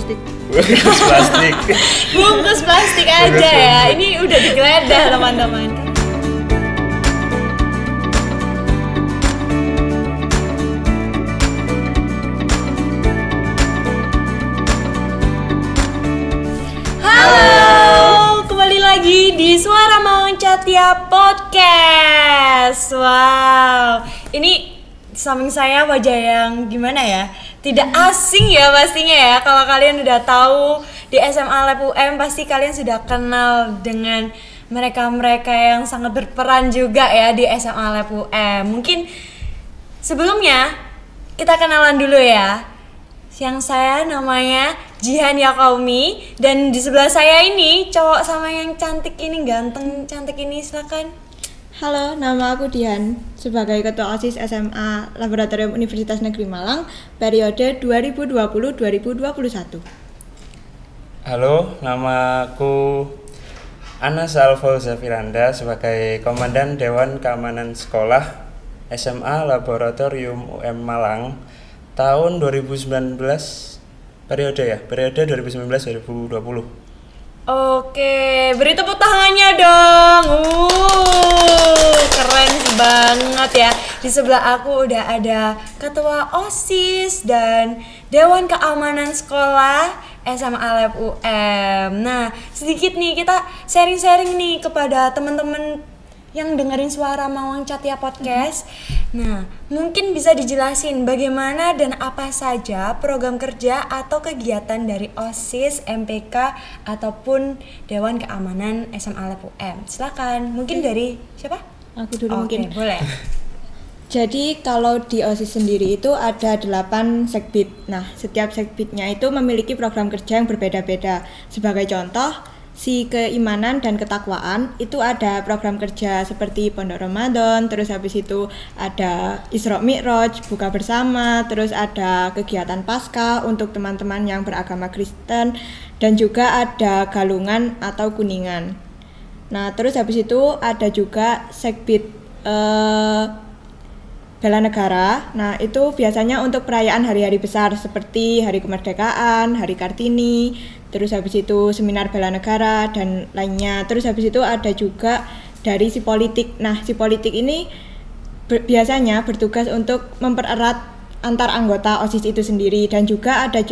plastik. Bungkus plastik. Bungkus plastik aja ya. Ini udah digeledah teman-teman. Halo, kembali lagi di Suara Mawang Catia Podcast. Wow, ini di samping saya wajah yang gimana ya? Tidak asing ya pastinya ya. Kalau kalian udah tahu di SMA Lab UM pasti kalian sudah kenal dengan mereka-mereka yang sangat berperan juga ya di SMA Lab UM. Mungkin sebelumnya kita kenalan dulu ya. Yang saya namanya Jihan Yakaumi dan di sebelah saya ini cowok sama yang cantik ini, ganteng cantik ini, silakan. Halo, nama aku Dian sebagai Ketua OSIS SMA Laboratorium Universitas Negeri Malang periode 2020-2021. Halo, nama aku Anas Alfauza Firanda sebagai Komandan Dewan Keamanan Sekolah SMA Laboratorium UM Malang tahun 2019 periode 2019-2020. Oke, beri tepuk tangannya dong. Keren banget ya. Di sebelah aku udah ada Ketua OSIS dan Dewan Keamanan Sekolah SMA Lab UM. Nah, sedikit nih kita sharing-sharing nih kepada teman-teman yang dengerin Suara Mawang Catia Podcast. Nah, mungkin bisa dijelasin bagaimana dan apa saja program kerja atau kegiatan dari OSIS, MPK ataupun Dewan Keamanan SMA Lab UM. Silakan. Mungkin dari siapa? Aku dulu mungkin. Oke, boleh. Jadi kalau di OSIS sendiri itu ada 8 sekbid. Nah, setiap sekbidnya itu memiliki program kerja yang berbeda-beda. Sebagai contoh, si keimanan dan ketakwaan itu ada program kerja seperti Pondok Ramadan, terus habis itu ada Isra Mi'raj, buka bersama, terus ada kegiatan Paskah untuk teman-teman yang beragama Kristen, dan juga ada galungan atau kuningan. Nah, terus habis itu ada juga sekbid bela negara. Nah, itu biasanya untuk perayaan hari-hari besar seperti Hari Kemerdekaan, Hari Kartini, terus habis itu seminar bela negara dan lainnya. Terus habis itu ada juga dari si politik. Nah, si politik ini biasanya bertugas untuk mempererat antar anggota OSIS itu sendiri, dan juga ada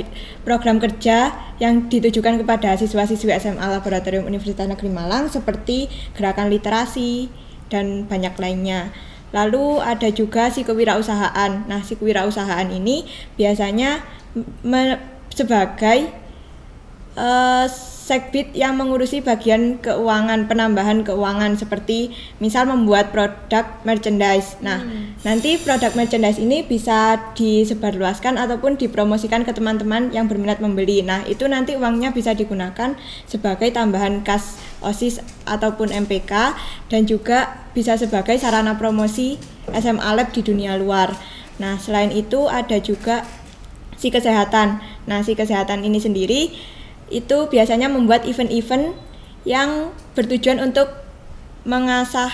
program kerja yang ditujukan kepada siswa-siswi SMA Laboratorium Universitas Negeri Malang seperti gerakan literasi dan banyak lainnya. Lalu ada juga si kewirausahaan. Nah, si kewirausahaan ini biasanya sebagai sekbid yang mengurusi bagian keuangan, penambahan keuangan, seperti misal membuat produk merchandise. Nah, nanti produk merchandise ini bisa disebarluaskan ataupun dipromosikan ke teman-teman yang berminat membeli. Nah, itu nanti uangnya bisa digunakan sebagai tambahan kas OSIS ataupun MPK, dan juga bisa sebagai sarana promosi SMA Lab di dunia luar. Nah, selain itu ada juga si kesehatan. Nah, si kesehatan ini sendiri itu biasanya membuat event-event yang bertujuan untuk mengasah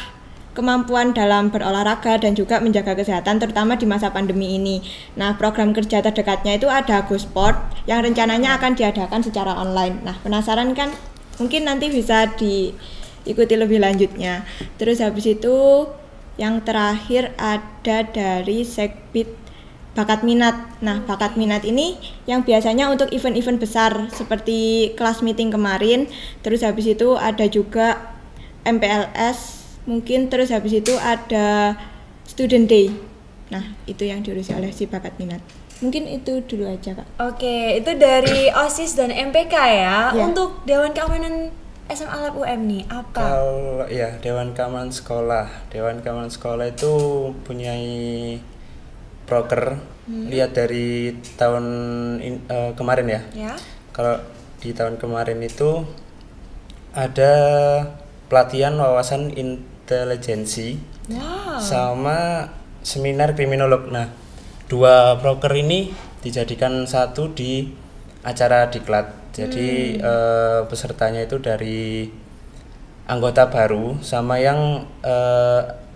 kemampuan dalam berolahraga dan juga menjaga kesehatan terutama di masa pandemi ini. Nah, program kerja terdekatnya itu ada GoSport yang rencananya akan diadakan secara online. Nah, penasaran kan? Mungkin nanti bisa diikuti lebih lanjutnya. Terus habis itu yang terakhir ada dari sekbid bakat minat. Nah, bakat minat ini yang biasanya untuk event-event besar seperti kelas meeting kemarin. Terus habis itu ada juga MPLS mungkin, terus habis itu ada Student Day. Nah, itu yang diurusi oleh si bakat minat. Mungkin itu dulu aja, Kak. Oke, itu dari OSIS dan MPK ya. Ya. Untuk Dewan Keamanan SMA Lab UM nih, apa? Kalau ya Dewan Keamanan Sekolah itu punya proker. Lihat dari tahun kemarin ya. Kalau di tahun kemarin itu ada pelatihan wawasan intelijensi sama seminar kriminolog. Nah, dua proker ini dijadikan satu di acara diklat. Jadi pesertanya itu dari anggota baru sama yang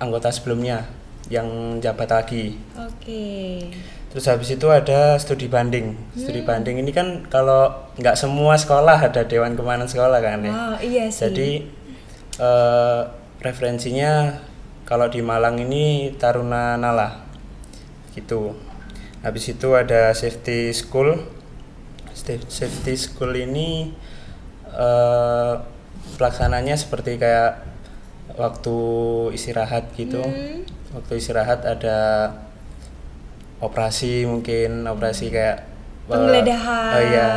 anggota sebelumnya. yang jabat lagi. Oke. Terus habis itu ada studi banding. Studi banding ini kan kalau nggak semua sekolah ada Dewan Keamanan Sekolah kan ya. Oh iya sih. Jadi referensinya kalau di Malang ini Taruna Nala gitu. Habis itu ada safety school. Safety school ini pelaksananya seperti kayak waktu istirahat gitu. Waktu istirahat ada operasi kayak penggeledahan. Oh iya.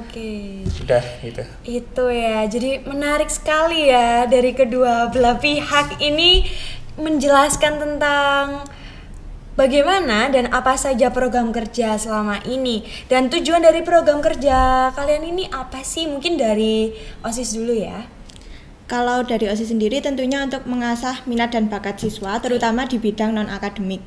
Oke. Udah gitu. Itu ya. Jadi menarik sekali ya dari kedua belah pihak ini menjelaskan tentang bagaimana dan apa saja program kerja selama ini dan tujuan dari program kerja kalian ini apa sih? Mungkin dari OSIS dulu ya. Kalau dari OSIS sendiri tentunya untuk mengasah minat dan bakat siswa terutama di bidang non-akademik.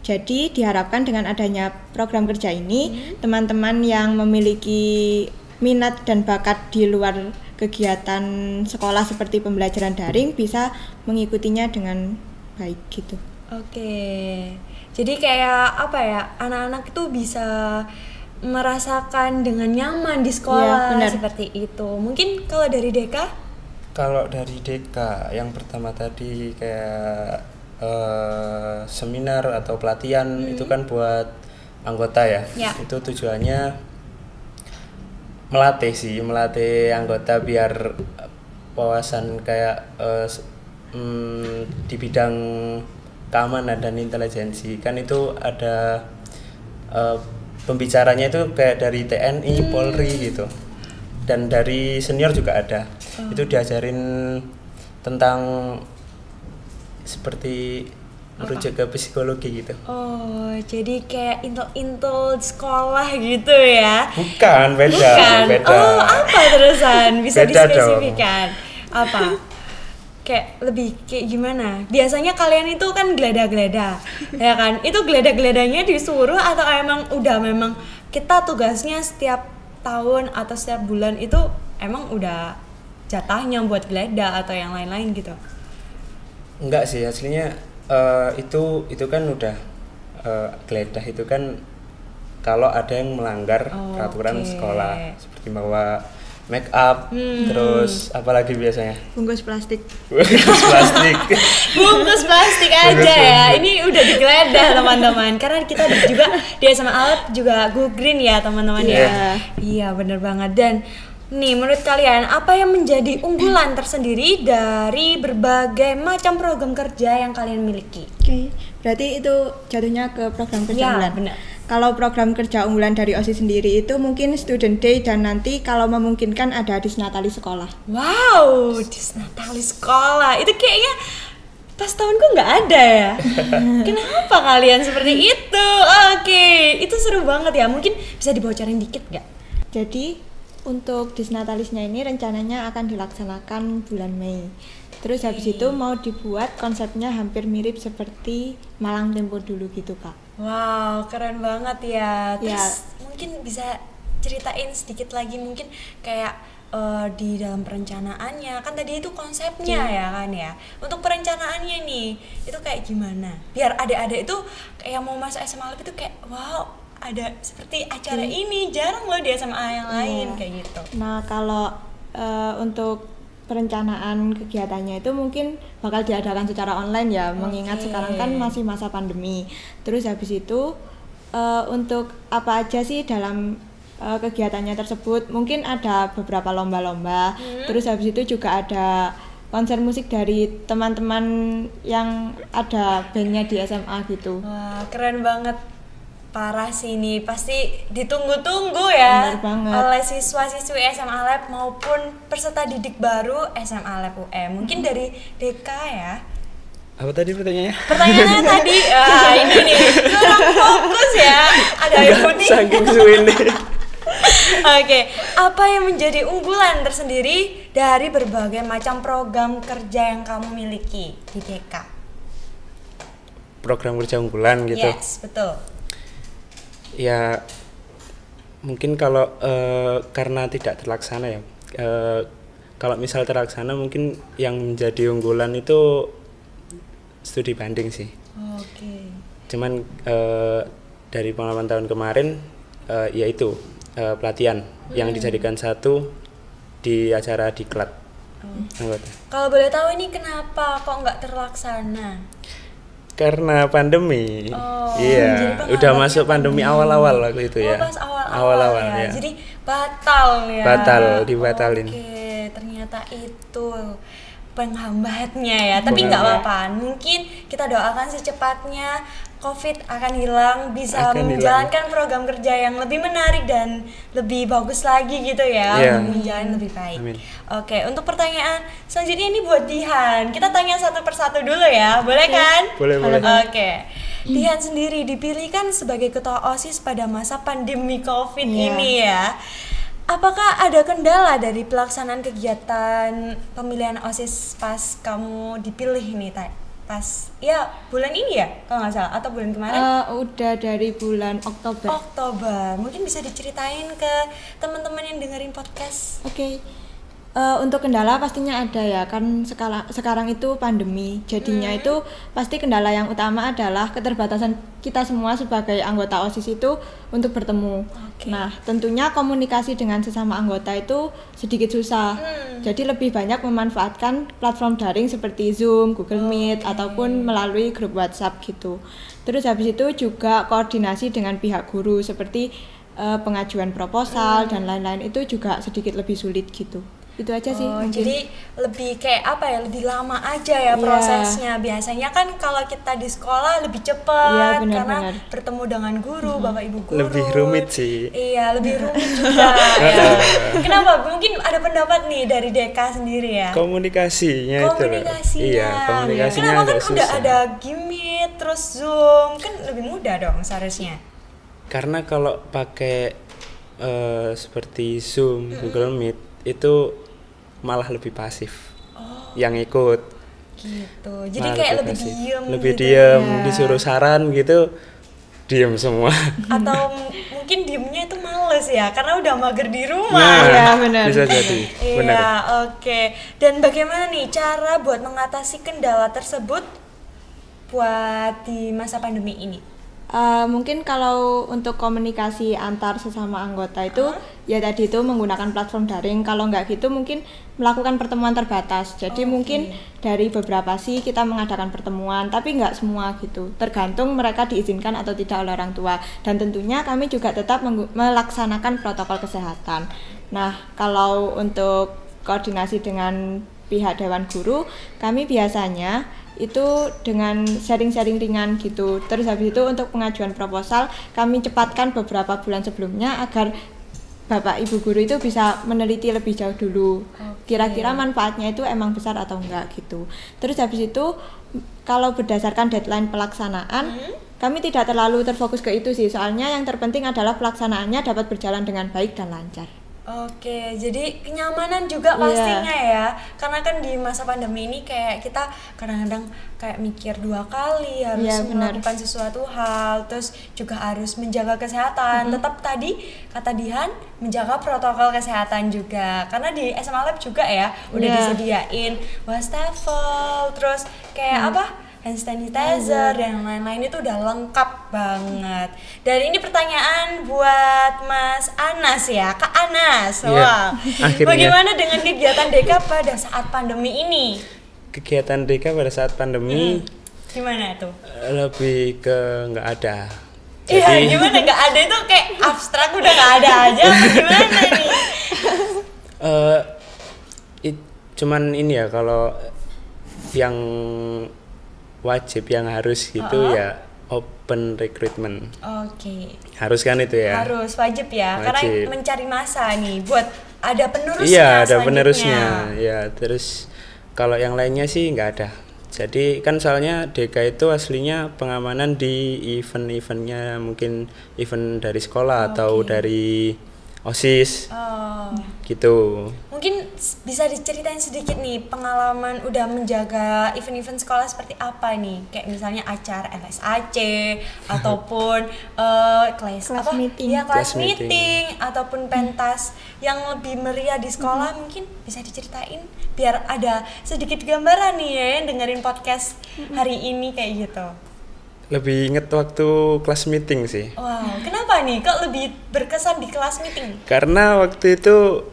Jadi diharapkan dengan adanya program kerja ini teman-teman yang memiliki minat dan bakat di luar kegiatan sekolah seperti pembelajaran daring bisa mengikutinya dengan baik gitu. Oke. Jadi kayak apa ya? Anak-anak itu bisa merasakan dengan nyaman di sekolah seperti itu. Mungkin kalau dari Deka? Kalau dari Deka yang pertama tadi kayak seminar atau pelatihan itu kan buat anggota ya. Itu tujuannya melatih anggota biar wawasan kayak di bidang keamanan dan intelijensi kan itu ada pembicaranya itu kayak dari TNI, Polri gitu dan dari senior juga ada. Itu diajarin tentang seperti merujuk ke psikologi gitu. Oh, jadi kayak intel sekolah gitu ya? Bukan, beda. Oh, apa terusan? Bisa beda dispesifikan? Dong. Apa? Kayak lebih kayak gimana? Biasanya kalian itu kan gelada-gelada, ya kan? Itu gelada-geladanya disuruh atau memang kita tugasnya setiap tahun atau setiap bulan itu emang udah jatahnya buat gelada atau yang lain-lain gitu? Enggak sih, aslinya itu kan udah geledah itu kan kalau ada yang melanggar peraturan sekolah seperti bawa make up, terus apalagi biasanya bungkus plastik bungkus plastik aja ya. Ini udah digeledah teman-teman karena kita juga di SMA Alep juga go green ya teman-teman ya. Iya bener banget. Dan nih, menurut kalian apa yang menjadi unggulan tersendiri dari berbagai macam program kerja yang kalian miliki? Oke, berarti itu jatuhnya ke program kerja unggulan. Benar. Kalau program kerja unggulan dari OSIS sendiri itu mungkin student day dan nanti kalau memungkinkan ada disnatali sekolah. Wow, disnatali sekolah. Itu kayaknya pas tahunku nggak ada ya. Kenapa kalian seperti itu? Oke, itu seru banget ya. Mungkin bisa dibocorin dikit nggak? Jadi untuk disnatalisnya ini rencananya akan dilaksanakan bulan Mei. Terus habis itu mau dibuat konsepnya hampir mirip seperti Malang Tempo dulu gitu Kak. Wow, keren banget ya. Terus mungkin bisa ceritain sedikit lagi mungkin kayak di dalam perencanaannya. Kan tadi itu konsepnya ya kan ya. Untuk perencanaannya nih, itu kayak gimana? Biar adik-adik itu kayak mau masuk SMA Alep itu kayak wow, ada seperti acara ini jarang loh di SMA yang lain kayak gitu. Nah kalau untuk perencanaan kegiatannya itu mungkin bakal diadakan secara online ya, mengingat sekarang kan masih masa pandemi. Terus habis itu untuk apa aja sih dalam kegiatannya tersebut, mungkin ada beberapa lomba-lomba. Terus habis itu juga ada konser musik dari teman-teman yang ada bandnya di SMA gitu. Wah keren banget. Parah sih ini, pasti ditunggu-tunggu ya oleh siswa-siswi SMA Alep maupun peserta didik baru SMA Alep UM. Mungkin dari Deka ya. Apa tadi pertanyaannya? Pertanyaannya tadi, ini nih, kurang fokus ya. Ada ibu nih. Saking suwin. Oke, apa yang menjadi unggulan tersendiri dari berbagai macam program kerja yang kamu miliki di Deka? Program kerja unggulan gitu? Yes, betul. Ya mungkin kalau karena tidak terlaksana ya, kalau misal terlaksana mungkin yang menjadi unggulan itu studi banding sih. Oke. Cuman dari pengalaman tahun kemarin yaitu pelatihan yang dijadikan satu di acara diklat anggota. Kalau boleh tahu ini kenapa kok nggak terlaksana? Karena pandemi. Jadi Iya, udah masuk pandemi awal-awal waktu itu ya. Pas awal-awal ya. ya. Jadi batal ya. Batal, dibatalin. Oke, ternyata itu penghambatnya ya. Tapi nggak apa-apa. Mungkin kita doakan secepatnya COVID akan hilang, bisa menjalankan program kerja yang lebih menarik dan lebih bagus lagi gitu ya, menjalani lebih baik. Amin. Oke, untuk pertanyaan selanjutnya ini buat Dihan. Kita tanya satu persatu dulu ya, boleh kan? Boleh. Oke. Dihan sendiri dipilih kan sebagai ketua OSIS pada masa pandemi COVID ini ya. Apakah ada kendala dari pelaksanaan kegiatan pemilihan OSIS pas kamu dipilih nih, pas ya bulan ini ya kalau nggak salah, atau bulan kemarin? Udah dari bulan Oktober. Mungkin bisa diceritain ke teman-teman yang dengerin podcast. Oke. Untuk kendala pastinya ada ya, kan sekarang itu pandemi, jadinya itu pasti kendala yang utama adalah keterbatasan kita semua sebagai anggota OSIS itu untuk bertemu. Nah, tentunya komunikasi dengan sesama anggota itu sedikit susah. Jadi lebih banyak memanfaatkan platform daring seperti Zoom, Google Meet, ataupun melalui grup WhatsApp gitu. Terus habis itu juga koordinasi dengan pihak guru seperti pengajuan proposal dan lain-lain itu juga sedikit lebih sulit gitu. Itu aja sih mungkin. Jadi lebih kayak apa ya, lebih lama aja ya prosesnya. Biasanya kan kalau kita di sekolah lebih cepat karena bertemu dengan guru, bapak ibu guru. Lebih rumit sih. Iya, lebih rumit juga ya. Kenapa? Mungkin ada pendapat nih dari Deka sendiri ya. Komunikasinya. Iya, komunikasinya kenapa kan agak udah susah. ada Gimit, terus Zoom, kan lebih mudah dong seharusnya. Karena kalau pakai seperti Zoom, Google Meet itu malah lebih pasif. Yang ikut. Gitu. Jadi kayak lebih diem. Lebih gitu. Diem, disuruh saran gitu, diem semua. Atau mungkin diemnya itu males ya, karena udah mager di rumah. Nah, ya benar. Bisa jadi. Iya, oke. Dan bagaimana nih cara buat mengatasi kendala tersebut buat di masa pandemi ini? Mungkin kalau untuk komunikasi antar sesama anggota itu ya tadi itu menggunakan platform daring. Kalau nggak gitu mungkin melakukan pertemuan terbatas. Jadi mungkin dari beberapa sih kita mengadakan pertemuan, tapi nggak semua gitu. Tergantung mereka diizinkan atau tidak oleh orang tua. Dan tentunya kami juga tetap melaksanakan protokol kesehatan. Nah, kalau untuk koordinasi dengan pihak Dewan Guru, kami biasanya itu dengan sharing-sharing ringan gitu. Terus habis itu untuk pengajuan proposal kami cepatkan beberapa bulan sebelumnya agar Bapak Ibu guru itu bisa meneliti lebih jauh dulu. Kira-kira manfaatnya itu emang besar atau enggak gitu. Terus habis itu kalau berdasarkan deadline pelaksanaan, kami tidak terlalu terfokus ke itu sih. Soalnya yang terpenting adalah pelaksanaannya dapat berjalan dengan baik dan lancar. Oke, jadi kenyamanan juga pastinya ya. Karena kan di masa pandemi ini kayak kita kadang-kadang kayak mikir dua kali harus melakukan sesuatu hal, terus juga harus menjaga kesehatan. Tetap tadi kata Dihan menjaga protokol kesehatan juga. Karena di SMA Lab juga ya udah disediain wastafel, terus kayak hand sanitizer dan lain-lain itu udah lengkap banget. Dan ini pertanyaan buat Mas Anas ya, Kak Anas. Wah, bagaimana dengan kegiatan Deka pada saat pandemi ini? Kegiatan Deka pada saat pandemi gimana tuh? Lebih ke nggak ada. Iya, gimana nggak ada itu kayak abstrak udah nggak ada aja? Gimana nih? Cuman ini ya, kalau yang wajib yang harus gitu ya open recruitment. Harus kan itu ya? Harus, wajib ya. Karena mencari masa nih buat ada penerusnya. Iya, ada penerusnya. Ya, terus kalau yang lainnya sih nggak ada. Jadi kan soalnya Deka itu aslinya pengamanan di event-eventnya, mungkin event dari sekolah atau dari OSIS. Gitu. Mungkin bisa diceritain sedikit nih pengalaman udah menjaga event-event sekolah seperti apa nih? Kayak misalnya acara LSAC ataupun kelas meeting. Ya, kelas meeting ataupun pentas yang lebih meriah di sekolah, mungkin bisa diceritain biar ada sedikit gambaran nih ya yang dengerin podcast hari ini kayak gitu. Lebih inget waktu kelas meeting sih. Wow, kenapa nih? Kok lebih berkesan di kelas meeting? Karena waktu itu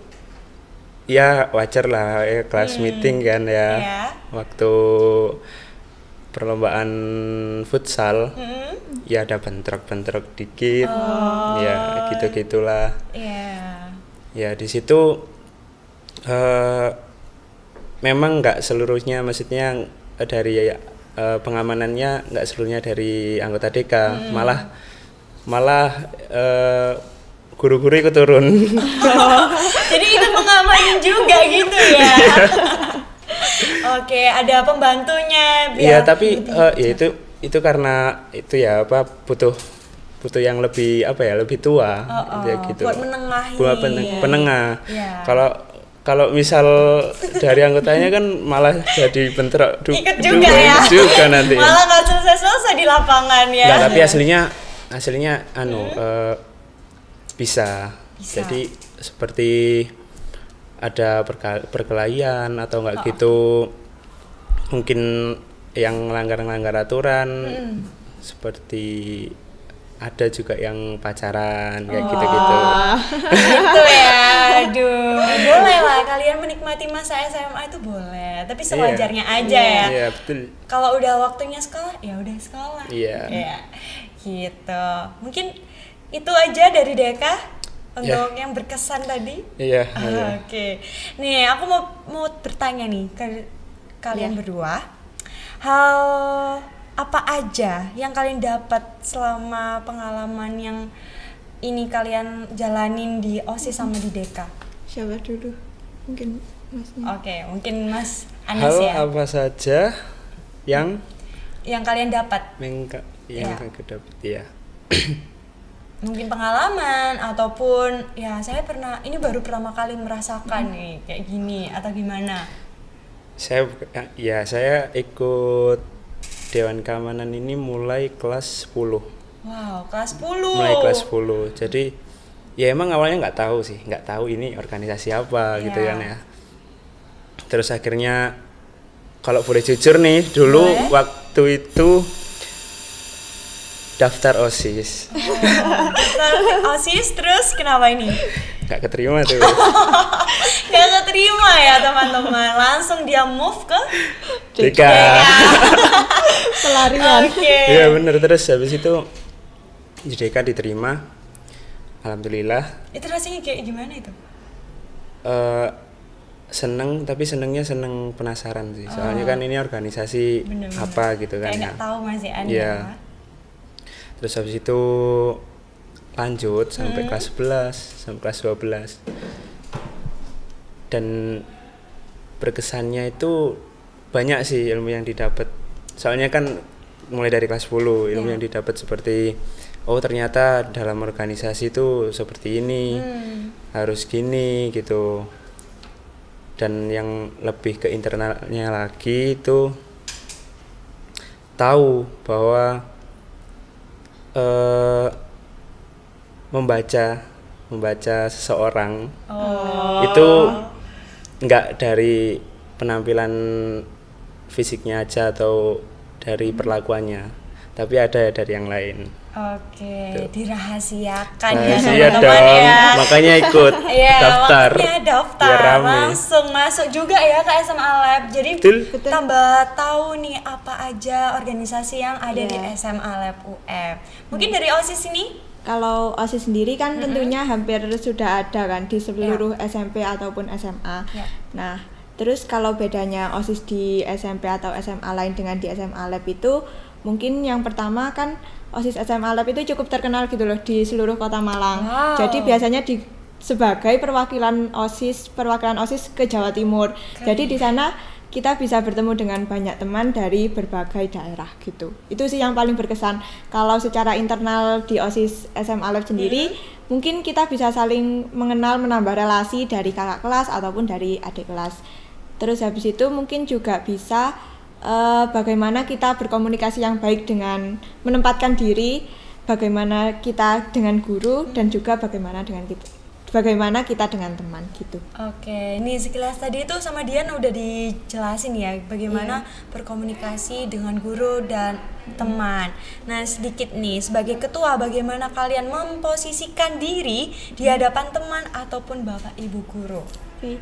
ya wajar lah ya kelas meeting kan ya. Waktu perlombaan futsal ya ada bentrok-bentrok dikit. Ya gitu-gitulah. Ya di situ memang nggak seluruhnya, maksudnya dari pengamanannya nggak seluruhnya dari anggota DK, malah guru-guru ikut turun. Jadi itu pengamanan juga gitu ya. Oke, ada pembantunya. Iya, tapi ya itu karena itu ya butuh yang lebih lebih tua ya gitu. Buat menengahi. Buat penengah. Kalau misal dari anggotanya kan malah jadi bentrok ikut juga ya. Juga nanti. Malah nggak selesai di lapangan ya. Nggak, tapi aslinya bisa. Jadi seperti ada perkelahian atau enggak gitu, mungkin yang langgar aturan, seperti ada juga yang pacaran kayak gitu-gitu. Gitu ya. Aduh, boleh lah kalian menikmati masa SMA itu boleh, tapi sewajarnya aja ya. Iya, betul. Kalau udah waktunya sekolah, ya udah sekolah. Iya. Gitu. Mungkin itu aja dari Deka untuk yang berkesan tadi. Iya. Oke. Nih, aku mau bertanya nih ke kalian berdua. Hal apa aja yang kalian dapat selama pengalaman yang ini kalian jalanin di OSIS sama di DK? Siapa dulu? Mungkin Masnya. Oke, mungkin Mas Anas ya. Hal apa saja yang kalian dapat? Yang dapat ya. Mungkin pengalaman ataupun ya saya baru pertama kali merasakan nih kayak gini atau gimana? Saya ikut Dewan Keamanan ini mulai kelas 10. Wow, kelas 10. Mulai kelas 10. Jadi ya emang awalnya nggak tahu ini organisasi apa gitu kan ya. Terus akhirnya kalau boleh jujur nih, dulu waktu itu daftar OSIS. Daftar OSIS terus kenapa ini? Nggak keterima tuh. Nggak keterima ya teman-teman. Langsung dia move ke DK. Pelarian. Iya bener, terus habis itu di DK diterima. Alhamdulillah. Itu rasanya kayak gimana itu? Seneng, tapi seneng penasaran sih. Soalnya kan ini organisasi apa gitu kan. Kayak nggak tahu masih ada. Iya. Terus habis itu lanjut sampai kelas 11, sampai kelas 12. Dan berkesannya itu banyak sih ilmu yang didapat. Soalnya kan mulai dari kelas 10 ilmu yang didapat seperti ternyata dalam organisasi itu seperti ini. Harus gini gitu. Dan yang lebih ke internalnya lagi itu tahu bahwa membaca seseorang itu nggak dari penampilan fisiknya aja atau dari perlakuannya, tapi ada dari yang lain. Oke, dirahasiakan ya teman-teman dong. Ya. Makanya ikut daftar. Makanya daftar langsung masuk juga ya ke SMA Lab. Jadi tambah tahu nih apa aja organisasi yang ada di SMA Lab UM. Mungkin dari OSIS ini? Kalau OSIS sendiri kan tentunya hampir sudah ada kan di seluruh SMP ataupun SMA. Nah, terus kalau bedanya OSIS di SMP atau SMA lain dengan di SMA Lab itu mungkin yang pertama kan OSIS SMA Lab itu cukup terkenal gitu loh di seluruh Kota Malang. Jadi biasanya sebagai perwakilan OSIS ke Jawa Timur. Jadi di sana kita bisa bertemu dengan banyak teman dari berbagai daerah gitu. Itu sih yang paling berkesan. Kalau secara internal di OSIS SMA Lab sendiri, mungkin kita bisa saling mengenal, menambah relasi dari kakak kelas ataupun dari adik kelas. Terus habis itu mungkin juga bisa bagaimana kita berkomunikasi yang baik dengan menempatkan diri, bagaimana kita dengan guru dan juga bagaimana kita dengan teman gitu. Oke, ini sekilas tadi itu sama Dian udah dijelasin ya bagaimana berkomunikasi dengan guru dan teman. Nah, sedikit nih sebagai ketua bagaimana kalian memposisikan diri di hadapan teman ataupun Bapak Ibu guru? Oke.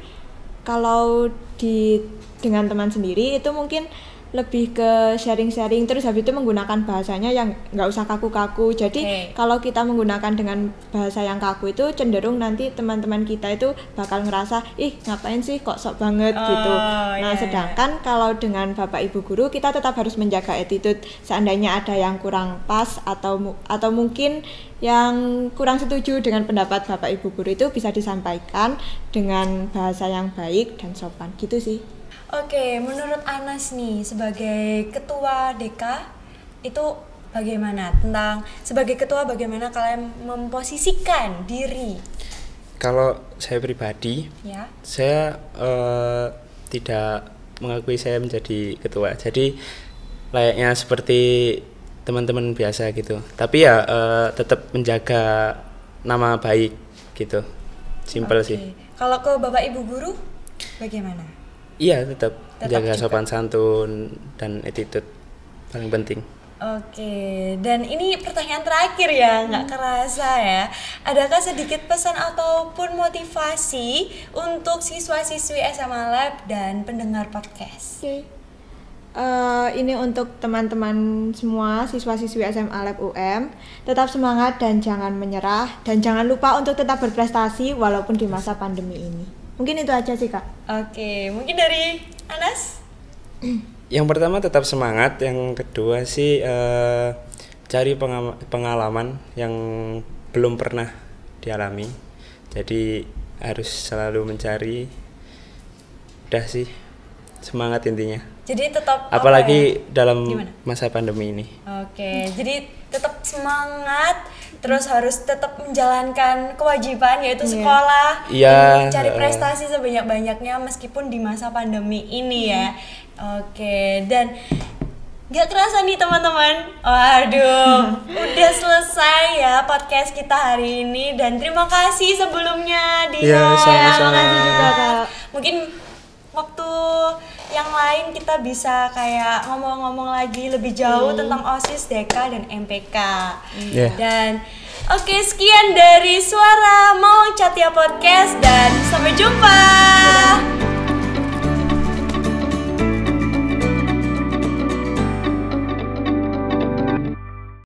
Kalau dengan teman sendiri itu mungkin lebih ke sharing-sharing, terus habis itu menggunakan bahasanya yang nggak usah kaku-kaku. Jadi kalau kita menggunakan dengan bahasa yang kaku itu cenderung nanti teman-teman kita itu bakal ngerasa ngapain sih kok sok banget gitu. Nah sedangkan kalau dengan Bapak Ibu guru kita tetap harus menjaga attitude. Seandainya ada yang kurang pas atau mungkin yang kurang setuju dengan pendapat Bapak Ibu guru itu bisa disampaikan dengan bahasa yang baik dan sopan gitu sih. Oke, menurut Anas nih sebagai ketua DK itu bagaimana sebagai ketua bagaimana kalian memposisikan diri? Kalau saya pribadi, saya tidak mengakui saya menjadi ketua. Jadi layaknya seperti teman-teman biasa gitu. Tapi ya tetap menjaga nama baik gitu. Simpel sih. Kalau ke Bapak Ibu guru bagaimana? Iya, tetap jaga sopan santun dan attitude paling penting. Oke, dan ini pertanyaan terakhir ya, nggak kerasa ya. Adakah sedikit pesan ataupun motivasi untuk siswa-siswi SMA Lab dan pendengar podcast? Ini untuk teman-teman semua siswa-siswi SMA Lab UM, tetap semangat dan jangan menyerah, dan jangan lupa untuk tetap berprestasi walaupun di masa pandemi ini. Mungkin itu aja sih Kak. Oke, mungkin dari Anas? Yang pertama tetap semangat, yang kedua sih cari pengalaman yang belum pernah dialami. Jadi harus selalu mencari. Udah sih, semangat intinya. Jadi tetap apalagi dalam masa pandemi ini. Oke, jadi tetap semangat, terus harus tetap menjalankan kewajiban yaitu sekolah, cari prestasi sebanyak-banyaknya meskipun di masa pandemi ini ya. Oke, dan gak kerasa nih teman-teman, waduh, udah selesai ya podcast kita hari ini, dan terima kasih sebelumnya Dina. Sama-sama. Terima kasih juga Kak. Mungkin waktu yang lain kita bisa kayak ngomong-ngomong lagi lebih jauh tentang OSIS, DK, dan MPK. Dan oke, sekian dari Suara Maung Catia Podcast dan sampai jumpa.